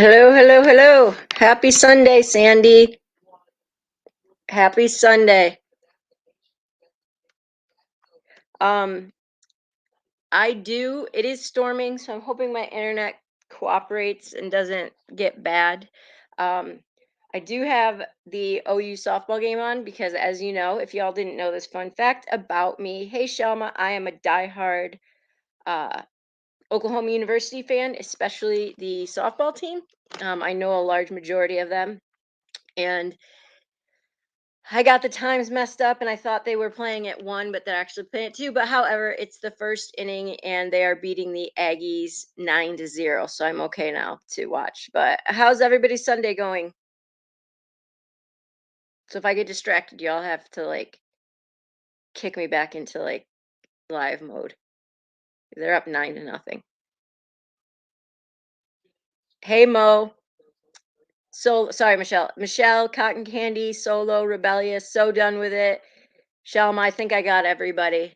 Hello, hello, hello. Happy Sunday, Sandy. Happy Sunday. Um, it is storming, so I'm hoping my internet cooperates and doesn't get bad. Um, I do have the OU softball game on because, as you know, if y'all didn't know this fun fact about me, hey, Shelma, I am a diehard uh, Oklahoma University fan, especially the softball team. I know a large majority of them. And I got the times messed up and I thought they were playing at 1, but they're actually playing at 2. But however, it's the first inning and they are beating the Aggies 9-0. So I'm okay now to watch. But how's everybody's Sunday going? So if I get distracted, y'all have to kick me back into live mode. They're up 9-0. Hey Mo. So sorry, Michelle. Michelle, Cotton Candy, Solo, Rebellious, so done with it. Shelma, I think I got everybody.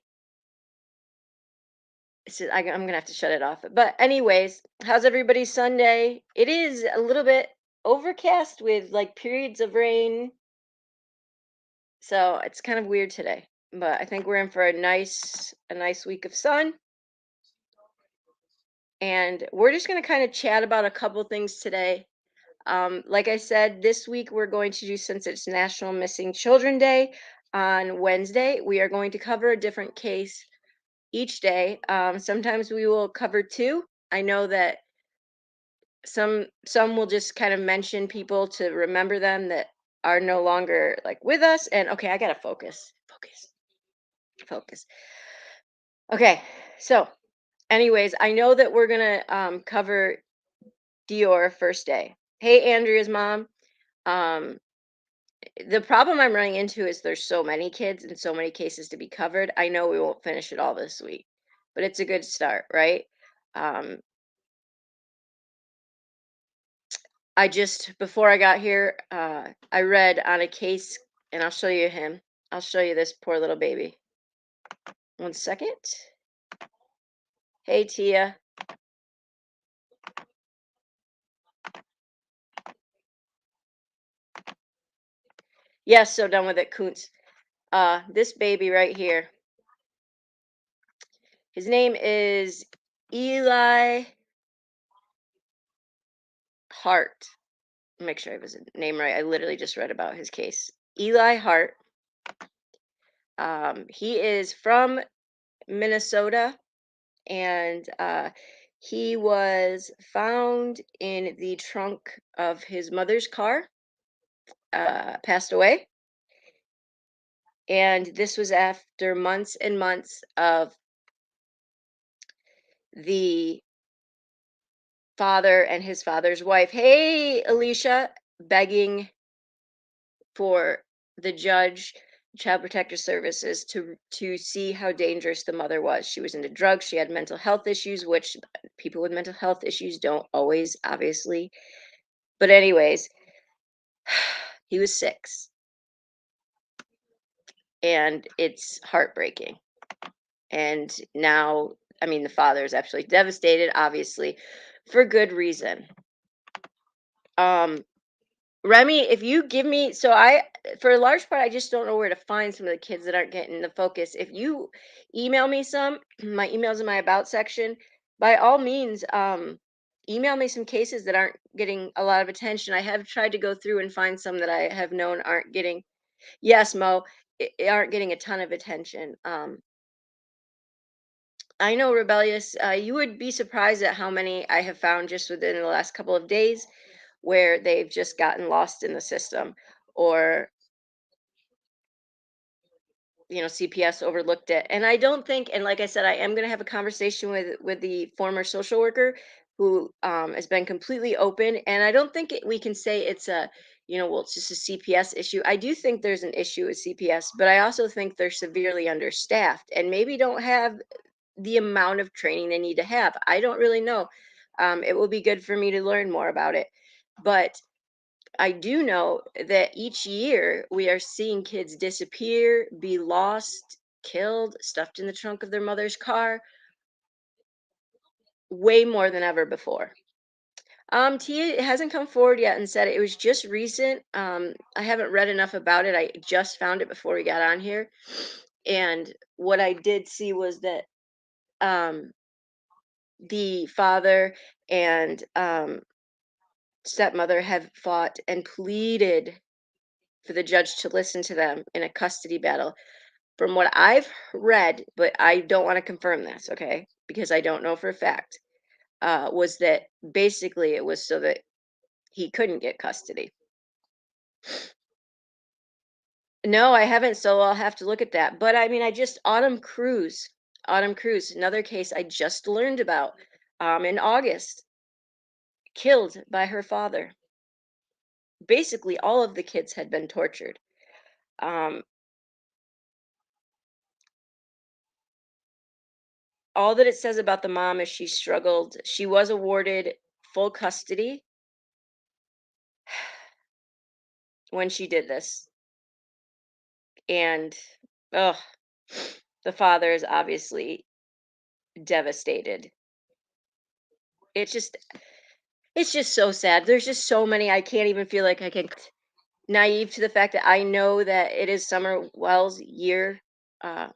I'm gonna have to shut it off. But anyways, how's everybody's Sunday? It is a little bit overcast with periods of rain, so it's kind of weird today. But I think we're in for a nice week of sun, and we're just gonna kind of chat about a couple things today. Like I said, this week we're going to do, since it's National Missing Children Day on Wednesday, we are going to cover a different case each day. Sometimes we will cover two. I know that some will just kind of mention people to remember them that are no longer with us. And okay, I gotta focus. Okay, so anyways, I know that we're gonna cover Dior first day. Hey, Andrea's mom. um the problem I'm running into is there's so many kids and so many cases to be covered. I know we won't finish it all this week, but it's a good start, right? um I just, before I got here, I read on a case, and I'll show you him. I'll show you this poor little baby. One second. Hey, Tia. Yes, so done with it, Kuntz. This baby right here. His name is Eli Hart. Make sure I have his name right. I literally just read about his case. Eli Hart. He is from Minnesota, and he was found in the trunk of his mother's car, passed away. And this was after months and months of the father and his father's wife, hey, Alicia, begging for the judge, child protective services, to see how dangerous the mother was. She was into drugs, she had mental health issues, which people with mental health issues don't always, obviously. But anyways, he was 6, and it's heartbreaking. And now, I mean, the father is absolutely devastated, obviously, for good reason. Um, Remy, if you give me, for a large part, I just don't know where to find some of the kids that aren't getting the focus. If you email me some, my email's in my about section. By all means, email me some cases that aren't getting a lot of attention. I have tried to go through and find some that I have known aren't getting, yes, Mo, aren't getting a ton of attention. I know, Rebellious, you would be surprised at how many I have found just within the last couple of days where they've just gotten lost in the system, or CPS overlooked it. And I don't think, and like I said, I am going to have a conversation with the former social worker who has been completely open. And I don't think we can say it's well, it's just a CPS issue. I do think there's an issue with CPS, but I also think they're severely understaffed and maybe don't have the amount of training they need to have. I don't really know. It will be good for me to learn more about it. But I do know that each year we are seeing kids disappear, be lost, killed, stuffed in the trunk of their mother's car, way more than ever before. Tia hasn't come forward yet and said it was just recent. I haven't read enough about it. I just found it before we got on here. And what I did see was that um, the father and stepmother have fought and pleaded for the judge to listen to them in a custody battle. From what I've read, but I don't want to confirm this, okay? Because I don't know for a fact, was that basically it was so that he couldn't get custody. No, I haven't, so I'll have to look at that. But I mean, I just Autumn Cruz, another case I just learned about in August, killed by her father. Basically, all of the kids had been tortured. Um, all that it says about the mom is she struggled. She was awarded full custody when she did this, and oh, the father is obviously devastated. It's just it's just so sad. There's just so many I can't even feel like I can naive to the fact that I know that it is Summer Wells' year. Uh,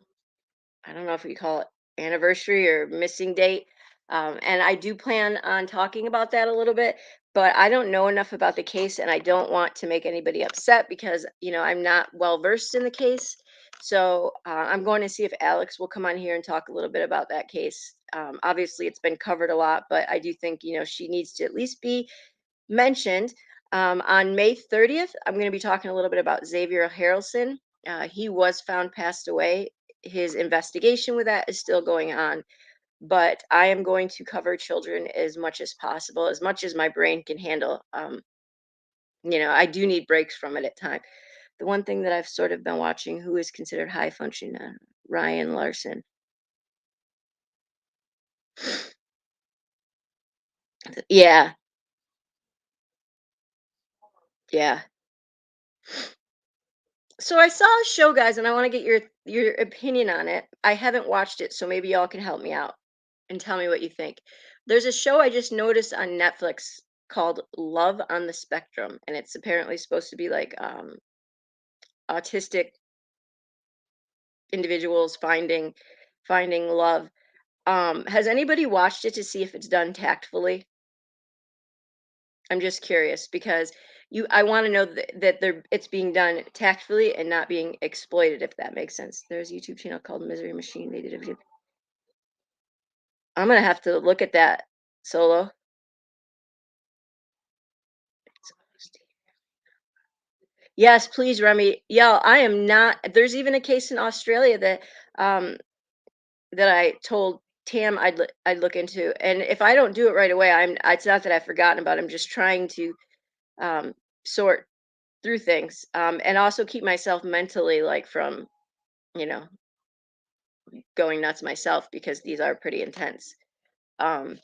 I don't know if we call it anniversary or missing date. And I do plan on talking about that a little bit, but I don't know enough about the case and I don't want to make anybody upset because, I'm not well versed in the case. So I'm going to see if Alex will come on here and talk a little bit about that case. Obviously, it's been covered a lot, but I do think, she needs to at least be mentioned. On May 30th, I'm going to be talking a little bit about Xavier Harrelson. He was found passed away. His investigation with that is still going on, but I am going to cover children as much as possible, as much as my brain can handle. I do need breaks from it at times. The one thing that I've sort of been watching, who is considered high functioning, Ryan Larson. Yeah, yeah. So I saw a show, guys, and I want to get your opinion on it. I haven't watched it, so maybe y'all can help me out and tell me what you think. There's a show I just noticed on Netflix called Love on the Spectrum, and it's apparently supposed to be like autistic individuals finding love. Has anybody watched it to see if it's done tactfully? I'm just curious because I want to know that it's being done tactfully and not being exploited, if that makes sense. There's a YouTube channel called Misery Machine. They did a video. I'm gonna have to look at that solo. Yes, please, Remy. Yeah, I am not. There's even a case in Australia um that I told Tam I'd look into, and if I don't do it right away, it's not that I've forgotten about it. I'm just trying to um sort through things, and also keep myself mentally like from you know going nuts myself because these are pretty intense. Um,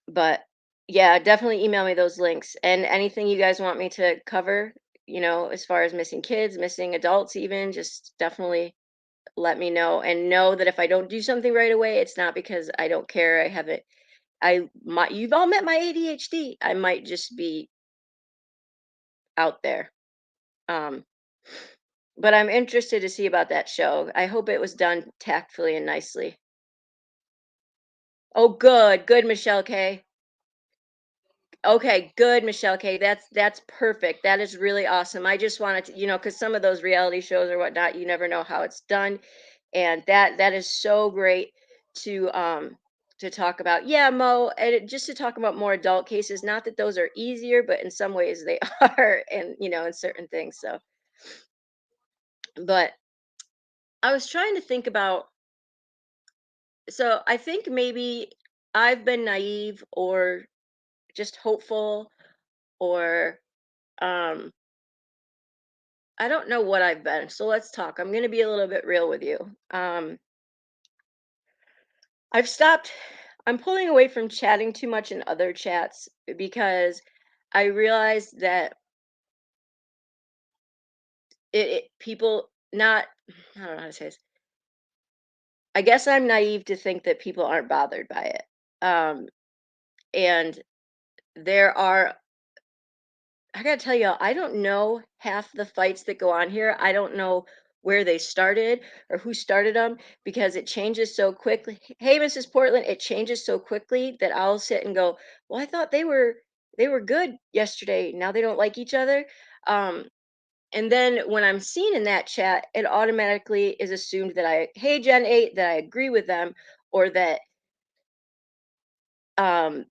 but yeah, definitely email me those links and anything you guys want me to cover, as far as missing kids, missing adults, even just definitely let me know and know that if I don't do something right away, it's not because I don't care. I haven't, I might, you've all met my ADHD. I might just be out there. Um, but I'm interested to see about that show. I hope it was done tactfully and nicely. Oh, good, Michelle K. Okay, good, Michelle K. That's perfect. That is really awesome. I just wanted to, because some of those reality shows or whatnot, you never know how it's done, and that is so great to talk about. Yeah, Mo, and just to talk about more adult cases. Not that those are easier, but in some ways they are, and in certain things. So, but I was trying to think about. So I think maybe I've been naive or just hopeful or um I don't know what I've been. So let's talk. I'm going to be a little bit real with you. I've stopped, I'm pulling away from chatting too much in other chats because I realized that people not, I don't know how to say this. I guess I'm naive to think that people aren't bothered by it. Um, and there are I gotta tell you, I don't know half the fights that go on here. I don't know where they started or who started them because it changes so quickly. Hey, Mrs. Portland, it changes so quickly that I'll sit and go, "Well, I thought they were good yesterday. Now they don't like each other." Um, and then when I'm seen in that chat, it automatically is assumed that hey Gen 8, that I agree with them or that um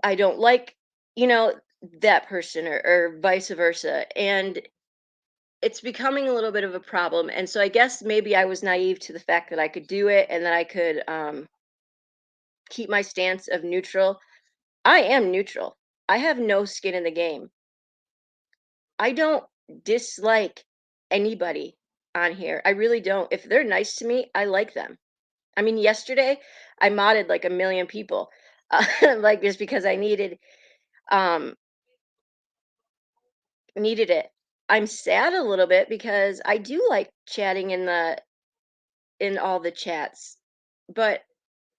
I don't like, you know, that person or vice versa. And it's becoming a little bit of a problem. And so I guess maybe I was naive to the fact that I could do it and that I could keep my stance of neutral. I am neutral. I have no skin in the game. I don't dislike anybody on here. I really don't. If they're nice to me, I like them. I mean, yesterday I modded like a million people, like just because I um, needed it. I'm sad a little bit because I do like chatting in all the chats, but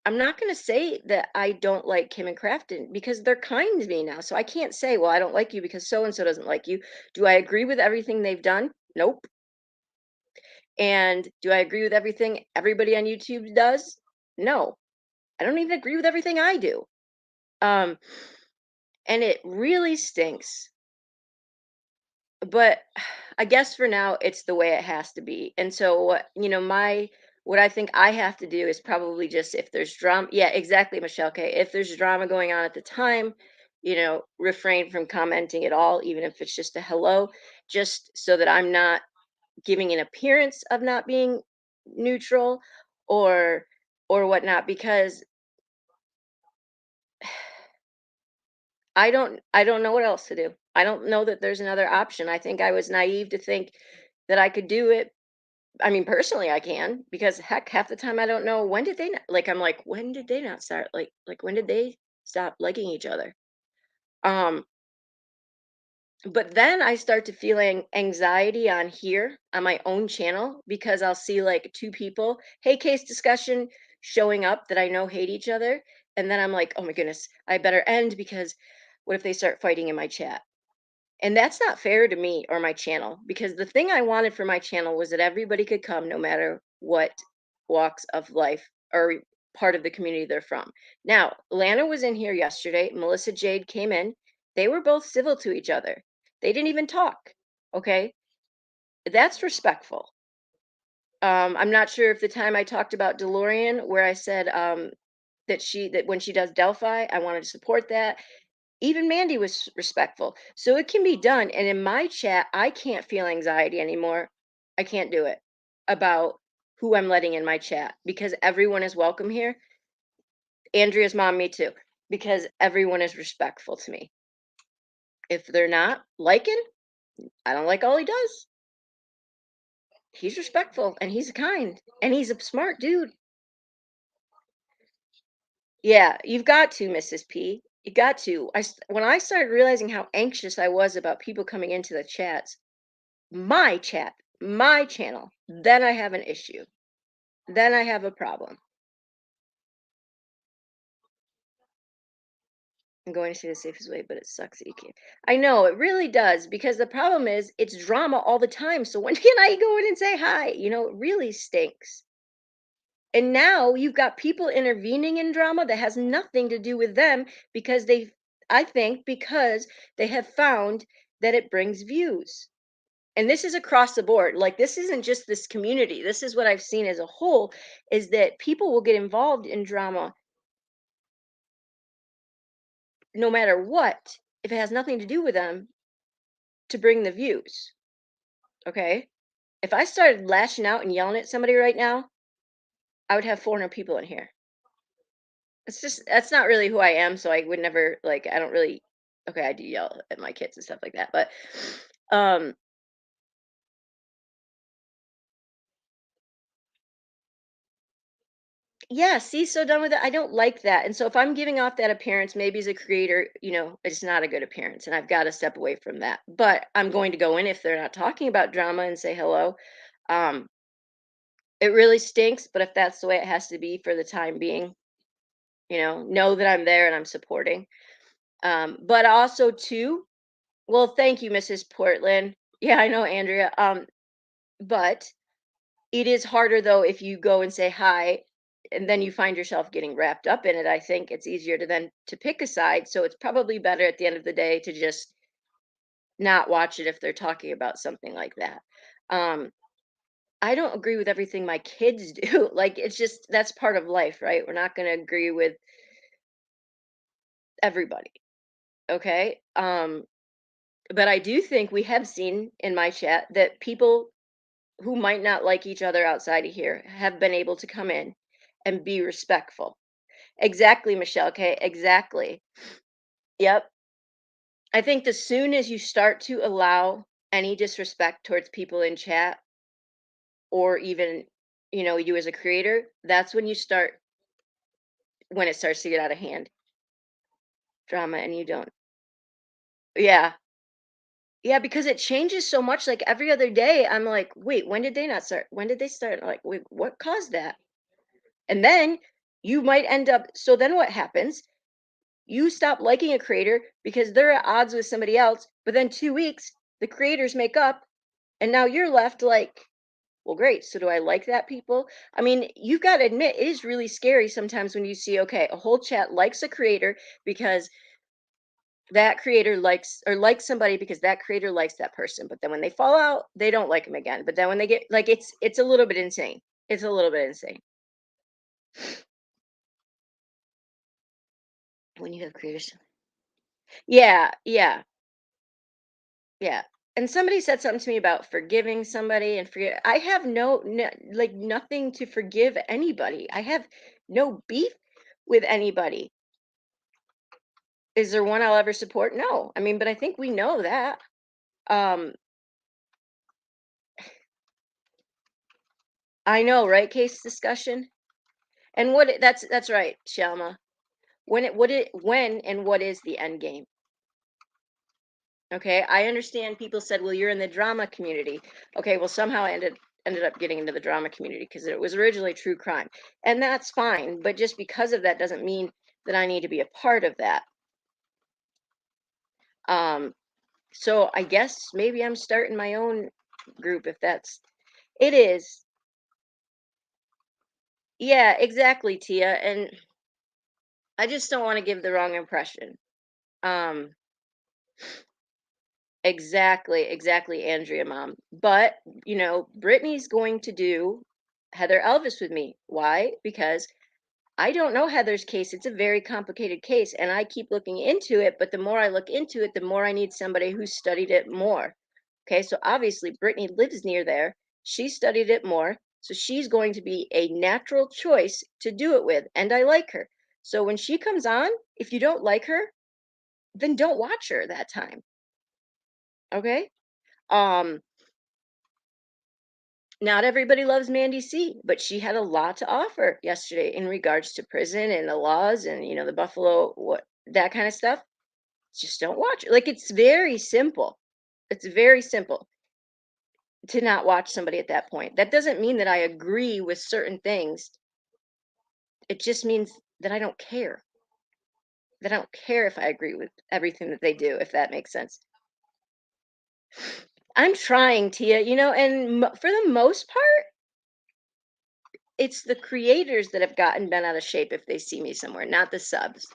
I'm not going to say that I don't like Kim and Crafton because they're kind to me now. So I can't say, well, I don't like you because so and so doesn't like you. Do I agree with everything they've done? Nope. And do I agree with everything everybody on YouTube does? No. I don't even agree with everything I do. Um, and it really stinks. But I guess for now it's the way it has to be. And so what I think I have to do is probably just if there's drama, yeah, exactly, Michelle K. If there's drama going on at the time, refrain from commenting at all, even if it's just a hello, just so that I'm not giving an appearance of not being neutral or or whatnot, because I don't know what else to do. I don't know that there's another option. I think I was naive to think that I could do it. I mean, personally, I can because heck, half the time I don't know when did they not, like. I'm like, when did they not start like when did they stop liking each other? Um, but then I start to feeling anxiety on here on my own channel because I'll see like two people, hey, case discussion, showing up that I know hate each other, and then I'm like, oh my goodness, I better end because what if they start fighting in my chat? And that's not fair to me or my channel because the thing I wanted for my channel was that everybody could come no matter what walks of life or part of the community they're from. Now, Lana was in here yesterday. Melissa Jade came in. They were both civil to each other. They didn't even talk. Okay. That's respectful. I'm not sure if the time I talked about DeLorean, where I said that when she does Delphi, I wanted to support that. Even Mandy was respectful. So it can be done. And in my chat, I can't feel anxiety anymore. I can't do it about who I'm letting in my chat because everyone is welcome here. Andrea's mom, me too, because everyone is respectful to me. If they're not liking, I don't like all he does. He's respectful and he's kind and he's a smart dude. Yeah, you've got to, Mrs. P. You got to. When I started realizing how anxious I was about people coming into the chats, my chat, my channel, then I have an issue. Then I have a problem. I'm going to say the safest way, but it sucks that you can't. I know it really does because the problem is it's drama all the time. So when can I go in and say hi? It really stinks. And now you've got people intervening in drama that has nothing to do with them because I think because they have found that it brings views. And this is across the board. Like this isn't just this community. This is what I've seen as a whole is that people will get involved in drama no matter what if it has nothing to do with them to bring the views. Okay? If I started lashing out and yelling at somebody right now, I would have 400 people in here. It's just that's not really who I am, so I would never like I don't really okay, I do yell at my kids and stuff like that, but um yeah, see, so done with it. I don't like that. And so if I'm giving off that appearance, maybe as a creator, it's not a good appearance and I've got to step away from that. But I'm going to go in if they're not talking about drama and say hello. Um, it really stinks, but if that's the way it has to be for the time being, know that I'm there and I'm supporting. But also too, well, thank you, Mrs. Portland. Yeah, I know, Andrea. But it is harder though if you go and say hi and then you find yourself getting wrapped up in it. I think it's easier to then to pick a side. So it's probably better at the end of the day to just not watch it if they're talking about something like that. Um, I don't agree with everything my kids do. Like it's just that's part of life, right? We're not going to agree with everybody, okay? But I do think we have seen in my chat that people who might not like each other outside of here have been able to come in and be respectful. Exactly, Michelle Okay, exactly. Yep. I think the soon as you start to allow any disrespect towards people in chat or even, you as a creator, that's when you start when it starts to get out of hand, drama, and you don't. Yeah. Yeah, because it changes so much. Like every other day, I'm like, wait, when did they not start? When did they start? Like, wait, what caused that? And then you might end up, so then what happens? You stop liking a creator because they're at odds with somebody else, but then 2 weeks, the creators make up, and now you're left like, well, great. So do I like that people? I mean, you've got to admit, it is really scary sometimes when you see, okay, a whole chat likes a creator because that creator likes somebody because that creator likes that person. But then when they fall out, they don't like them again. But then when they get like it's a little bit insane. It's a little bit insane. When you have creators. Yeah, yeah. Yeah. And somebody said something to me about forgiving somebody and forget. I have no, like nothing to forgive anybody. I have no beef with anybody. Is there one I'll ever support? No. I mean, but I think we know that. Um, I know, right? Case discussion. And that's right, Shalma. When and what is the end game? Okay, I understand people said, well, you're in the drama community. Okay, well, somehow I ended up getting into the drama community because it was originally true crime. And that's fine, but just because of that doesn't mean that I need to be a part of that. Um, so I guess maybe I'm starting my own group if that's it is. Yeah, exactly, Tia. And I just don't want to give the wrong impression. Um, exactly, Andrea, mom. But, Brittany's going to do Heather Elvis with me. Why? Because I don't know Heather's case. It's a very complicated case, and I keep looking into it. But the more I look into it, the more I need somebody who studied it more. Okay, so obviously Brittany lives near there. She studied it more. So she's going to be a natural choice to do it with. And I like her. So when she comes on, if you don't like her, then don't watch her that time. Okay. Um, Not everybody loves Mandy C, but she had a lot to offer yesterday in regards to prison and the laws and the Buffalo what that kind of stuff. Just don't watch it. Like it's very simple. It's very simple to not watch somebody at that point. That doesn't mean that I agree with certain things. It just means that I don't care. That I don't care if I agree with everything that they do, if that makes sense. I'm trying, Tia, and for the most part, it's the creators that have gotten bent out of shape if they see me somewhere, not the subs.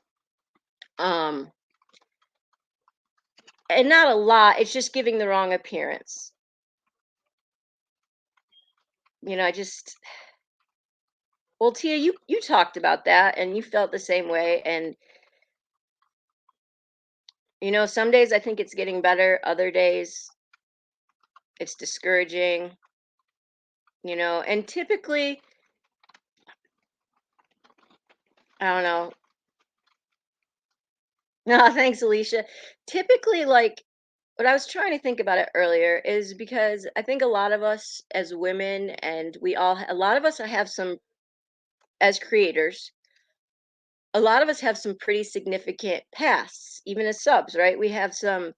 Um, and not a lot. It's just giving the wrong appearance. I just well, Tia, you talked about that and you felt the same way. And some days I think it's getting better. Other days it's discouraging. And typically, I don't know. No, thanks, Alicia. Typically, like what I was trying to think about it earlier is because I think a lot of us as women, and a lot of us have some as creators, a lot of us have some pretty significant pasts, even as subs, right? We've had some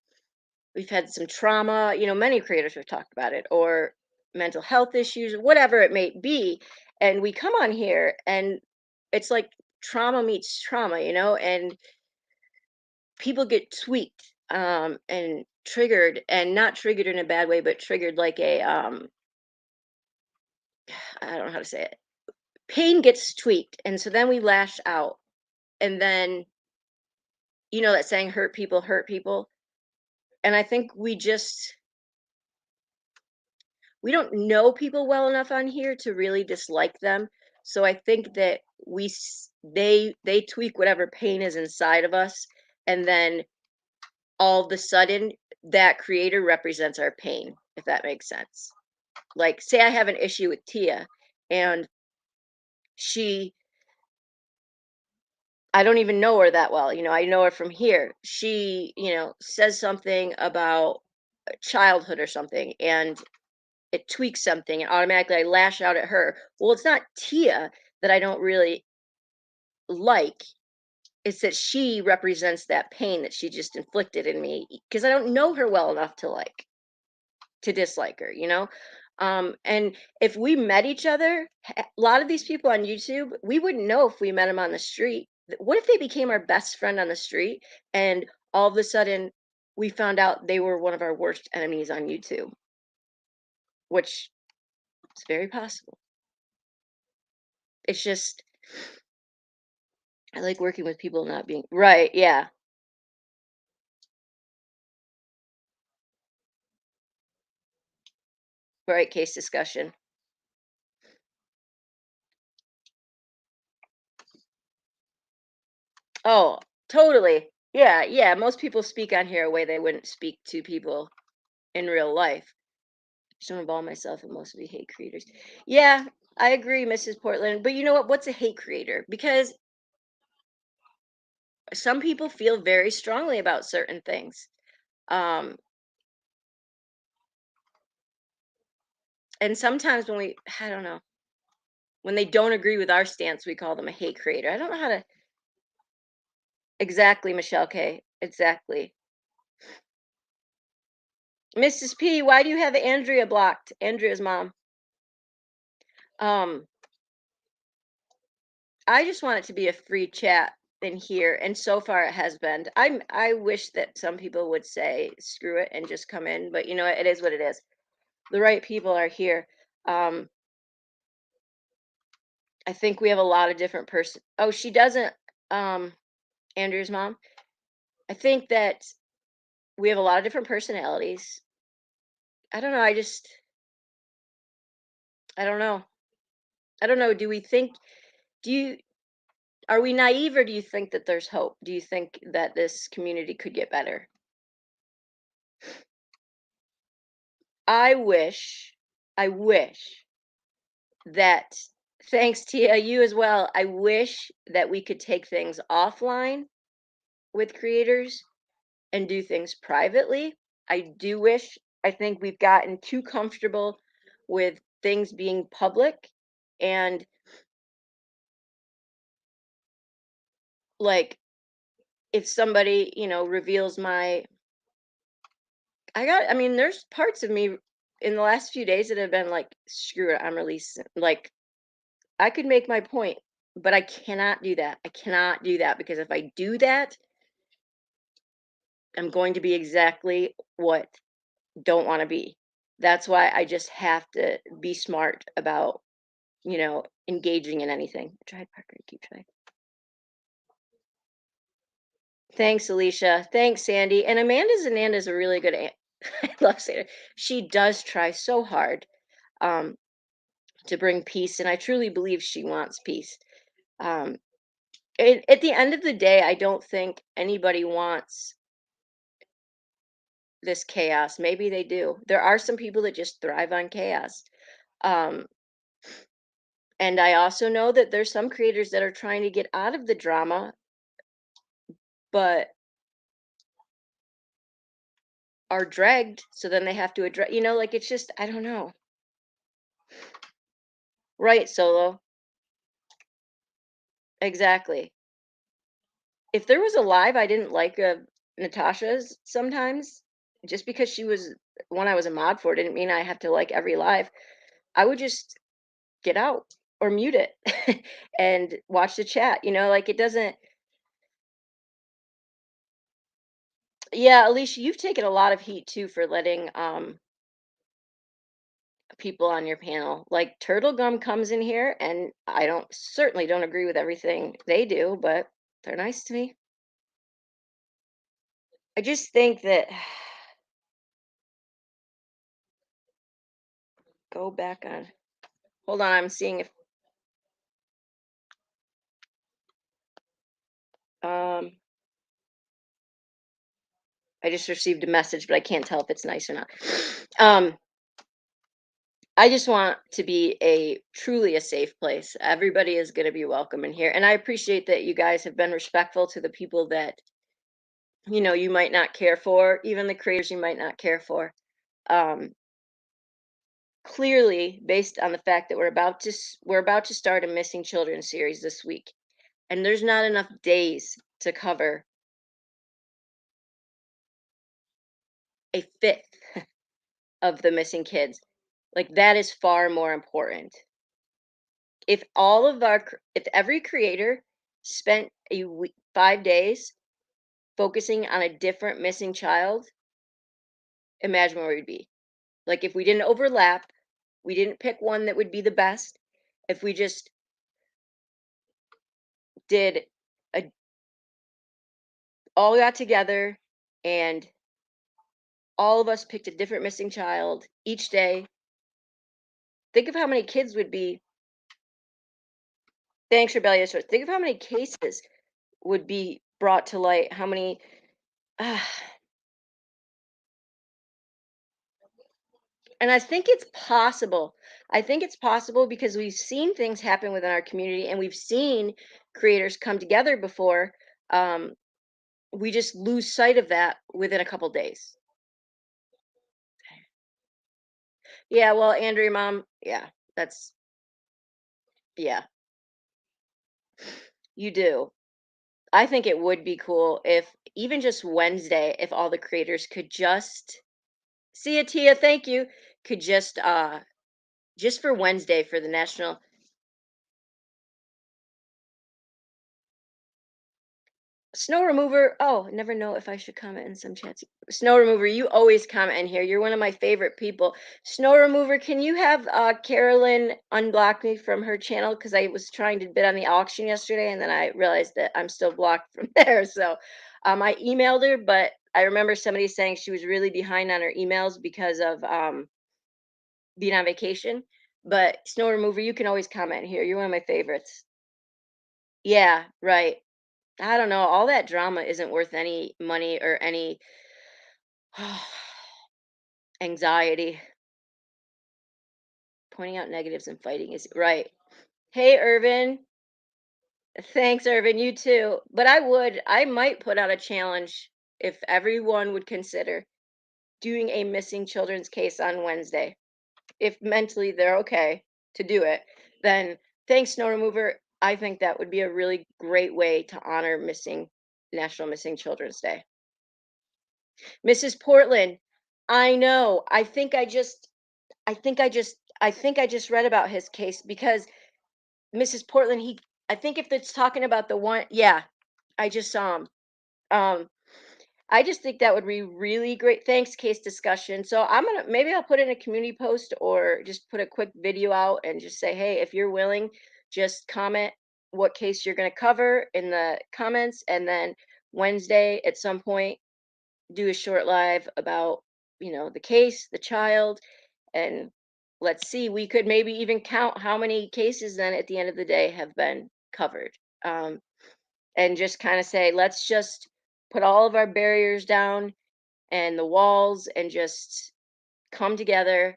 trauma, many creators have talked about it, or mental health issues, whatever it may be. And we come on here and it's like trauma meets trauma, and people get tweaked and triggered, and not triggered in a bad way, but triggered like a I don't know how to say it. Pain gets tweaked, and so then we lash out, and then you know that saying, hurt people. And I think we don't know people well enough on here to really dislike them. So I think that they tweak whatever pain is inside of us, and then all of the sudden that creator represents our pain, if that makes sense. Like, say I have an issue with Tia, and she I don't even know her that well, I know her from here. She, says something about childhood or something, and it tweaks something, and automatically I lash out at her. Well, it's not Tia that I don't really like. It's that she represents that pain that she just inflicted in me because I don't know her well enough to dislike her. And if we met each other, a lot of these people on YouTube, we wouldn't know if we met them on the street. What if they became our best friend on the street, and all of a sudden we found out they were one of our worst enemies on YouTube, which is very possible. It's just, I like working with people not being right. Yeah. Right. Case discussion. Oh, totally. Yeah. Yeah. Most people speak on here a way they wouldn't speak to people in real life. Just don't involve myself in most of the hate creators. Yeah, I agree, Mrs. Portland. But you know what? What's a hate creator? Because some people feel very strongly about certain things. Um, and sometimes I don't know, when they don't agree with our stance, we call them a hate creator. I don't know how to exactly, Michelle K. Exactly. Mrs. P, why do you have Andrea blocked? Andrea's mom. Um, I just want it to be a free chat in here, and so far it has been. I wish that some people would say screw it and just come in, but you know what? It is what it is. The right people are here. Um, I think we have a lot of different person. Oh, she doesn't. Um, Andrew's mom. I think that we have a lot of different personalities. I don't know. I don't know. I don't know. Do we think? Do you? Are we naive, or do you think that there's hope? Do you think that this community could get better? I wish that, thanks Tia, you as well. I wish that we could take things offline with creators and do things privately. I do wish, I think we've gotten too comfortable with things being public, and like if somebody, reveals I mean, there's parts of me in the last few days that have been like, screw it, I'm releasing. Like, I could make my point, but I cannot do that. I cannot do that because if I do that, I'm going to be exactly what don't want to be. That's why I just have to be smart about, engaging in anything. Try Parker, keep trying. Thanks, Alicia. Thanks, Sandy. And Amanda's a really good aunt. I love saying it. She does try so hard um, to bring peace, and I truly believe she wants peace. Um, at the end of the day, I don't think anybody wants this chaos. Maybe they do. There are some people that just thrive on chaos. Um, and I also know that there's some creators that are trying to get out of the drama, but are dragged. So then they have to address, like it's just, I don't know. Right, Solo. Exactly. If there was a live I didn't like of Natasha's sometimes, just because she was one I was a mod for, didn't mean I have to like every live. I would just get out or mute it and watch the chat. Like it doesn't Yeah, Alicia, you've taken a lot of heat too for letting people on your panel. Like Turtle Gum comes in here and I don't certainly don't agree with everything they do, but they're nice to me. I just think that go back on. Hold on, I'm seeing if um I just received a message, but I can't tell if it's nice or not. Um I just want to be a truly a safe place. Everybody is going to be welcome in here. And I appreciate that you guys have been respectful to the people that, you might not care for, even the creators you might not care for. Um, Clearly, based on the fact that we're about to start a missing children series this week, and there's not enough days to cover a fifth of the missing kids. Like that is far more important. If every creator spent 5 days focusing on a different missing child, imagine where we'd be. Like if we didn't overlap, we didn't pick one that would be the best. If we just did a all got together and all of us picked a different missing child each day, think of how many kids would be. Thanks, Rebellious. Think of how many cases would be brought to light. How many? And I think it's possible. I think it's possible because we've seen things happen within our community and we've seen creators come together before. Um, we just lose sight of that within a couple days. Yeah, well, Andrea, mom, yeah, that's, yeah, you do. I think it would be cool if even just Wednesday, if all the creators could just see it, Tia, thank you, could just for Wednesday for the national. Snow remover. Oh, never know if I should comment in some chats. Snow remover, you always comment in here. You're one of my favorite people. Snow remover, can you have Carolyn unblock me from her channel? Because I was trying to bid on the auction yesterday and then I realized that I'm still blocked from there. So I emailed her, but I remember somebody saying she was really behind on her emails because of being on vacation. But Snow remover, you can always comment here. You're one of my favorites. Yeah, right. I don't know. All that drama isn't worth any money or any anxiety. Pointing out negatives and fighting is right. Hey, Irvin. Thanks, Irvin. You too. But I might put out a challenge if everyone would consider doing a missing children's case on Wednesday. If mentally they're okay to do it, then thanks, Snow Remover. I think that would be a really great way to honor National Missing Children's Day. Mrs. Portland, I know. I think I just read about his case because Mrs. Portland, I think if it's talking about the one, yeah, I just saw him. Um, I just think that would be really great. Thanks, case discussion. So maybe I'll put in a community post or just put a quick video out and just say, hey, if you're willing, just comment what case you're going to cover in the comments, and then Wednesday at some point do a short live about the case, the child, and let's see, we could maybe even count how many cases then at the end of the day have been covered. um, and just kind of say, let's just put all of our barriers down and the walls and just come together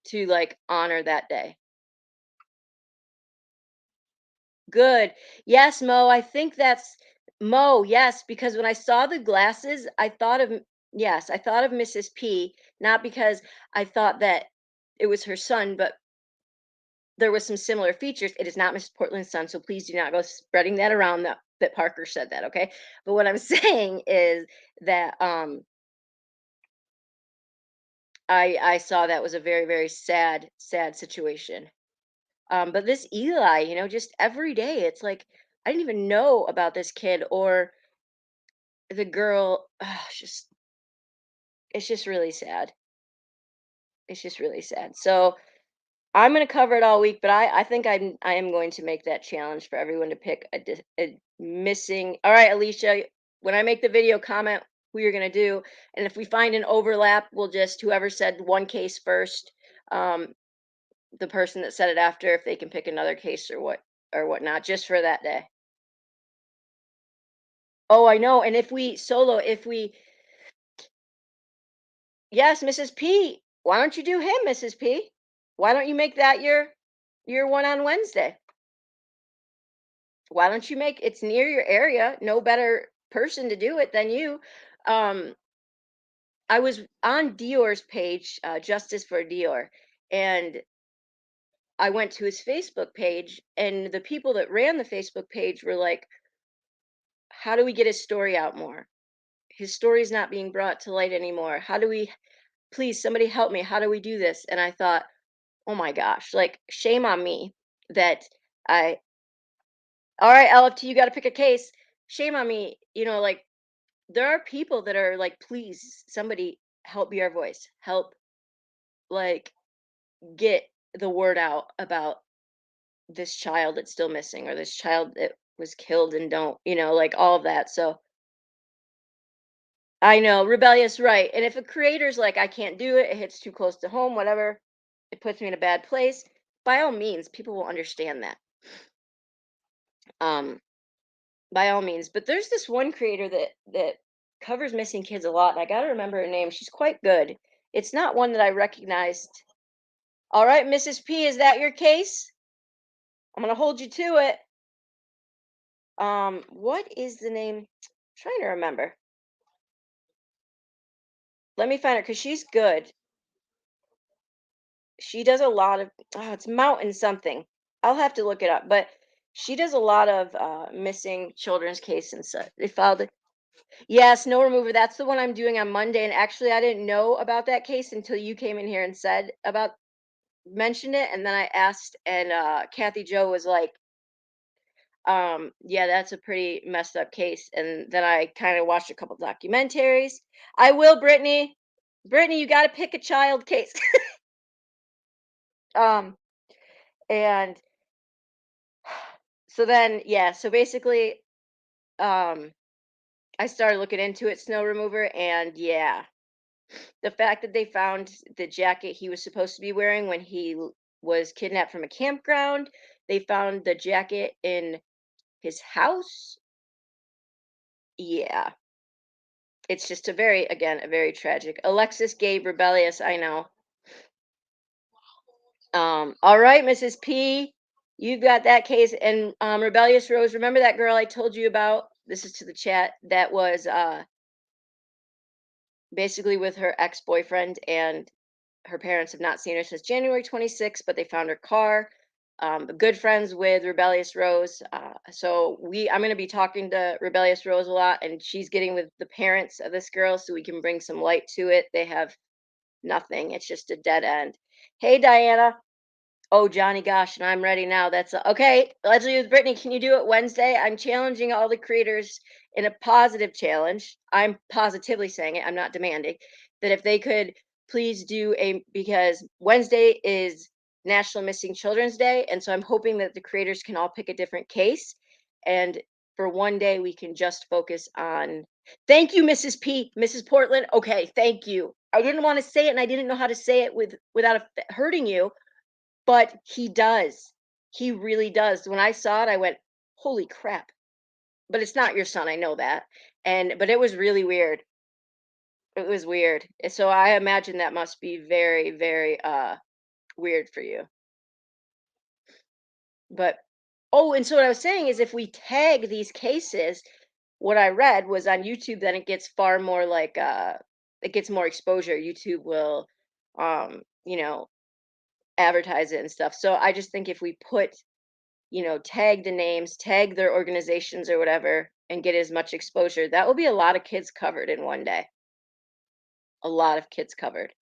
to like honor that day. Good. Yes, Mo. I think that's Mo. Yes, because when I saw the glasses, yes, I thought of Mrs. P, not because I thought that it was her son, but there was some similar features. It is not Mrs. Portland's son, so please do not go spreading that around that Parker said that, okay? But what I'm saying is that I saw that was a very, very sad, sad situation. But this Eli, just every day, it's like I didn't even know about this kid, or the girl, it's just really sad. It's just really sad. So I'm gonna cover it all week, but I think I am going to make that challenge for everyone to pick a missing. All right, Alicia, when I make the video, comment who you're gonna do, and if we find an overlap, we'll just whoever said one case first, um, the person that said it after, if they can pick another case or whatnot, just for that day. Oh, I know. And if we yes, Mrs. P, why don't you do him, Mrs. P? Why don't you make that your one on Wednesday? Why don't you make it's near your area, no better person to do it than you. Um, I was on Dior's page, Justice for Dior, and I went to his Facebook page, and the people that ran the Facebook page were like, "How do we get his story out more? His story's not being brought to light anymore. How do we please somebody help me? How do we do this?" And I thought, "Oh my gosh, like shame on me that I all right, LFT, you got to pick a case. Shame on me, like there are people that are like, please, somebody help be our voice. Help, like, get the word out about this child that's still missing or this child that was killed and don't, like all of that." So I know, rebellious, right. And if a creator's like, I can't do it, it hits too close to home, whatever, it puts me in a bad place, by all means, people will understand that. Um, by all means. But there's this one creator that covers missing kids a lot, and I gotta remember her name. She's quite good. It's not one that I recognized. All right, Mrs. P, is that your case? I'm gonna hold you to it. What is the name? Trying to remember. Let me find her because she's good. She does a lot of it's Mountain something. I'll have to look it up, but she does a lot of missing children's case and stuff. They filed it. Yeah, snow remover. That's the one I'm doing on Monday. And actually, I didn't know about that case until you came in here and said about mentioned it. And then I asked, and Kathy Joe was like, yeah, that's a pretty messed up case. And then I kind of watched a couple documentaries. I will, Brittany. Brittany, you got to pick a child case. um, and so then, yeah, so basically, um, I started looking into it, snow remover, and yeah, the fact that they found the jacket he was supposed to be wearing when was kidnapped from a campground, they found the jacket in his house. Yeah, it's just a very tragic. Alexis Gabe Rebellious, I know. All right, Mrs. P, you've got that case. And Rebellious Rose, remember that girl I told you about? This is to the chat that was basically with her ex-boyfriend, and her parents have not seen her since January 26th, but they found her car. Good friends with Rebellious Rose. So I'm going to be talking to Rebellious Rose a lot, and she's getting with the parents of this girl so we can bring some light to it. They have nothing. It's just a dead end. Hey, Diana. Oh, Johnny Gosh, and I'm ready now. That's okay. Let's do with Brittany. Can you do it Wednesday? I'm challenging all the creators in a positive challenge. I'm positively saying it. I'm not demanding that if they could please do because Wednesday is National Missing Children's Day, and so I'm hoping that the creators can all pick a different case, and for one day we can just focus on. Thank you, Mrs. P, Mrs. Portland. Okay, thank you. I didn't want to say it, and I didn't know how to say it without hurting you, but he does. He really does. When I saw it, I went, "Holy crap." But it's not your son, I know that. But it was really weird. It was weird. So I imagine that must be very, very weird for you. But oh, and so what I was saying is if we tag these cases, what I read was on YouTube, then it gets far more like it gets more exposure. YouTube will you know, advertise it and stuff. So I just think if we put tag the names, tag their organizations or whatever, and get as much exposure. That will be a lot of kids covered in one day. A lot of kids covered.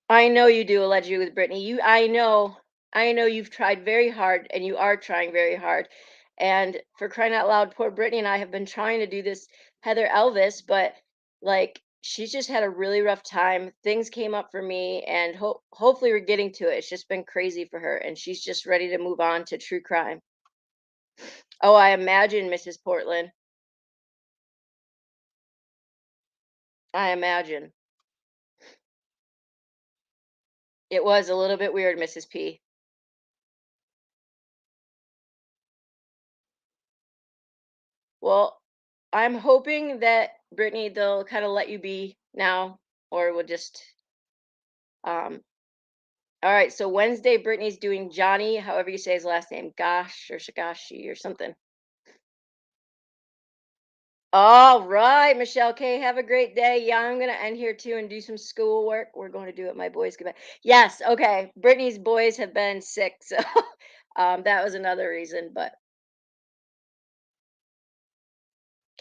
I know you do, allegedly with Brittany. I know. I know you've tried very hard and you are trying very hard. And for crying out loud, poor Brittany and I have been trying to do this Heather Elvis, but like she's just had a really rough time. Things came up for me and hopefully we're getting to it. It's just been crazy for her and she's just ready to move on to true crime. Oh, I imagine, Mrs. Portland. I imagine. It was a little bit weird, Mrs. P. Well, I'm hoping that Brittany they'll kind of let you be now, or we'll just um all right, so Wednesday Brittany's doing Johnny, however you say his last name, Gosh or Shagashi or something. All right, Michelle K. Have a great day. Yeah, I'm gonna end here too and do some schoolwork. We're going to do it. My boys get back. Yes, okay. Brittany's boys have been sick, so that was another reason. But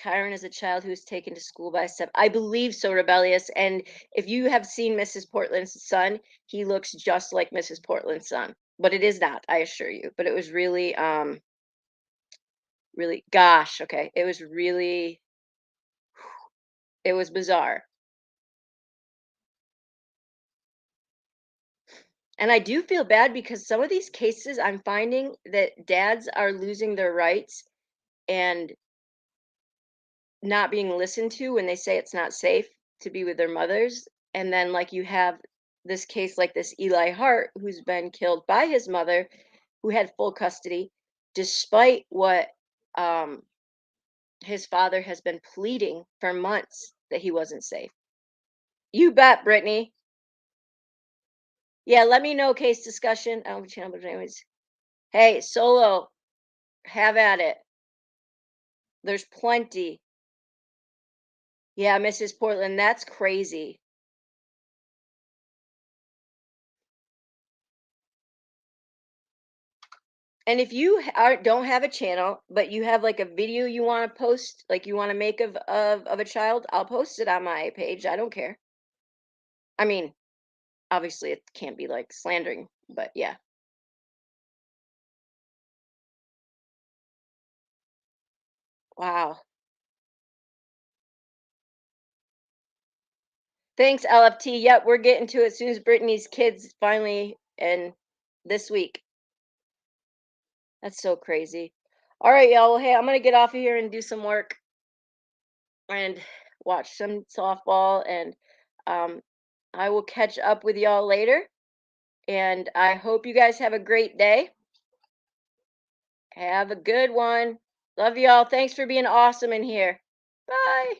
Kyron is a child who was taken to school by step. I believe so, rebellious. And if you have seen Mrs. Portland's son, he looks just like Mrs. Portland's son. But it is not, I assure you. But it was really, really, gosh, okay. It was bizarre. And I do feel bad because some of these cases I'm finding that dads are losing their rights and not being listened to when they say it's not safe to be with their mothers. And then, like, you have this case like this Eli Hart, who's been killed by his mother, who had full custody, despite what his father has been pleading for months that he wasn't safe. You bet, Brittany. Yeah, let me know case discussion. Oh, channel, but anyways. Hey, solo, have at it. There's plenty. Yeah, Mrs. Portland, that's crazy. And if you don't have a channel, but you have like a video you want to post, like you want to make of a child, I'll post it on my page. I don't care. I mean, obviously it can't be like slandering, but yeah. Wow. Thanks, LFT. Yep, we're getting to it as soon as Brittany's kids finally and this week. That's so crazy. All right, y'all. Well, hey, I'm gonna get off of here and do some work and watch some softball and um I will catch up with y'all later. And I hope you guys have a great day. Have a good one. Love y'all. Thanks for being awesome in here. Bye.